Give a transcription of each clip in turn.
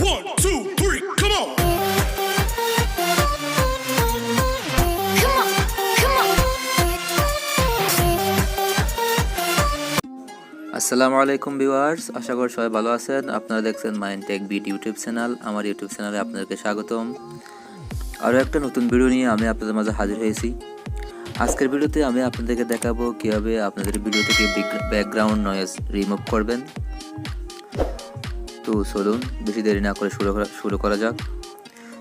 1, 2, 3, come on. আসসালামু আলাইকুম viewers, আশা করি সবাই ভালো আছেন। আপনারা দেখছেন mine tech BD YouTube channel. আমার ইউটিউব চ্যানেলে আপনাদেরকে স্বাগতম। আরও একটা নতুন ভিডিও নিয়ে আমি আপনাদের মাঝে হাজির হয়েছি। আজকের ভিডিওতে আমি আপনাদেরকে দেখাবো কীভাবে আপনাদের ভিডিও থেকে ব্যাকগ্রাউন্ড নয়েজ রিমুভ করবেন। তো চলুন বেশি দেরি না করে শুরু করা যাক।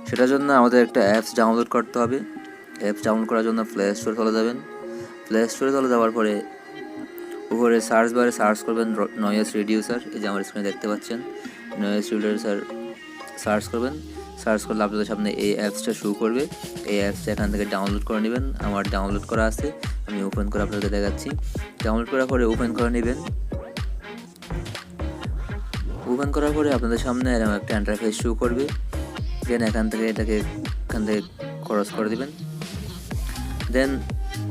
সেটার জন্য আমাদের একটা অ্যাপস ডাউনলোড করতে হবে। অ্যাপস ডাউনলোড করার জন্য প্লে স্টোরে চলে যাবেন। প্লে স্টোরে চলে যাওয়ার পরে উপরে সার্চ বারে সার্চ করবেন নয়েজ রিডিউসার। এই যে আমার স্ক্রিনে দেখতে পাচ্ছেন, নয়েজ রিডিউসার সার্চ করবেন। সার্চ করলে আপনাদের সামনে এই অ্যাপসটা শো করবে। এই অ্যাপসটা এখান থেকে ডাউনলোড করে নেবেন। আমার ডাউনলোড করা আছে, আমি ওপেন করে আপনাদের দেখাচ্ছি। ডাউনলোড করার পরে ওপেন করে নেবেন। ওপেন করার পরে আপনাদের সামনে এরকম একটা ইন্টারফেস শো করবে। দেন এখান থেকে ক্রস করে দিবেন। দেন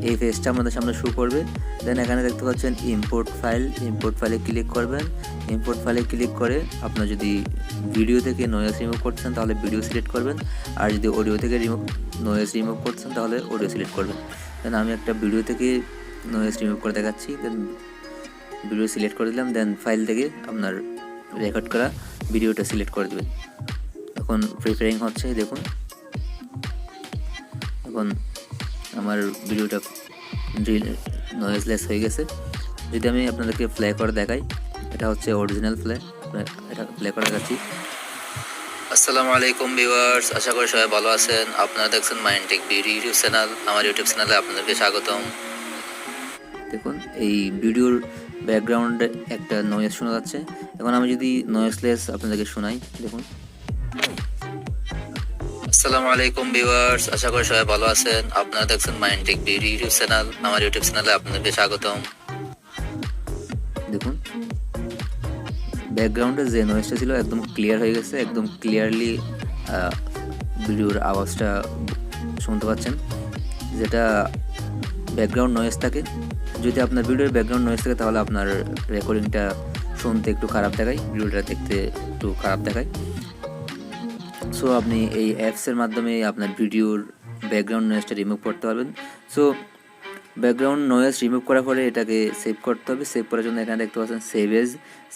এই ফেসটা আমাদের সামনে শো করবে। দেন এখানে দেখতে পাচ্ছেন ইম্পোর্ট ফাইলে ক্লিক করবেন। ইম্পোর্ট ফাইলে ক্লিক করে আপনার যদি ভিডিও থেকে নয়েজ রিমুভ করছেন তাহলে ভিডিও সিলেক্ট করবেন, আর যদি অডিও থেকে নয়েজ রিমুভ করছেন তাহলে অডিও সিলেক্ট করবেন। দেন আমি একটা ভিডিও থেকে নয়েজ রিমুভ করে দেখাচ্ছি। দেন ভিডিও সিলেক্ট করে দিলাম। দেন ফাইল থেকে আপনার রেকর্ড করা ভিডিওটা সিলেক্ট করে দেবেন। এখন প্রিপেয়ারিং হচ্ছে, দেখুন এখন আমার ভিডিওটা নয়েজলেস হয়ে গেছে। যদি আমি আপনাদেরকে প্লে করে দেখাই, এটা হচ্ছে অরিজিনাল প্লে, এটা প্লে করে দেখাচ্ছি। আসসালামু আলাইকুম ভিউয়ার্স, আশা করি সবাই ভালো আছেন। আপনারা দেখছেন mine tech BD YouTube channel. আমার ইউটিউব চ্যানেলে আপনাদেরকে স্বাগতম। দেখুন এই ভিডিওর ব্যাকগ্রাউন্ডে একটা নয়েজ শোনা যাচ্ছে। এখন আমি যদি নয়েজলেস আপনাদেরকে শোনাই, দেখুন। আসসালামু আলাইকুম ভিউয়ার্স, আশা করি সবাই ভালো আছেন। আপনারা দেখছেন mine tech BD YouTube channel. আমার ইউটিউব চ্যানেলে আপনাদেরকে স্বাগতম। দেখুন ব্যাকগ্রাউন্ডে যে নয়েজটা ছিল একদম ক্লিয়ার হয়ে গেছে। একদম ক্লিয়ারলি ভিডিওর আওয়াজটা শুনতে পাচ্ছেন। যেটা ব্যাকগ্রাউন্ড নয়েজ থাকে, যদি আপনার ভিডিওর ব্যাকগ্রাউন্ড নয়েজ থাকে তাহলে আপনার রেকর্ডিংটা শুনতে একটু খারাপ দেখায়, ভিডিওটা দেখতে একটু খারাপ দেখায়। সো আপনি এই অ্যাপসের মাধ্যমে আপনার ভিডিওর ব্যাকগ্রাউন্ড নয়েজটা রিমুভ করতে পারবেন। সো ব্যাকগ্রাউন্ড নয়েজ রিমুভ করার পরে এটাকে সেভ করতে হবে। সেভ করার জন্য এখানে দেখতে পাচ্ছেন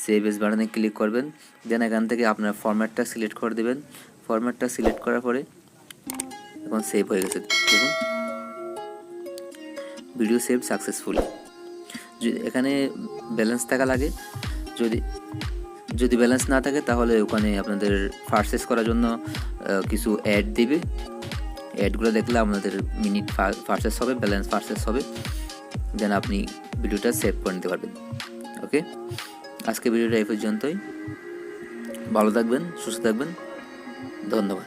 সেভ এজ বাটনে ক্লিক করবেন। দেন এখান থেকে আপনার ফরম্যাটটা সিলেক্ট করে দেবেন। ফরম্যাটটা সিলেক্ট করার পরে এখন সেভ হয়ে গেছে। দেখুন ভিডিও সেভ সাকসেসফুলি। এখানে ব্যালেন্স থাকা লাগে। যদি ব্যালেন্স না থাকে তাহলে ওখানে আপনাদের পারচেস করার জন্য কিছু অ্যাড দিবে। অ্যাডগুলো দেখলে আপনাদের মিনিট পারচেস হবে, ব্যালেন্স পারচেস হবে। দেন আপনি ভিডিওটা সেভ করে নিতে পারবেন। ওকে, আজকে ভিডিওটা এই পর্যন্তই। ভালো থাকবেন, সুস্থ থাকবেন, ধন্যবাদ।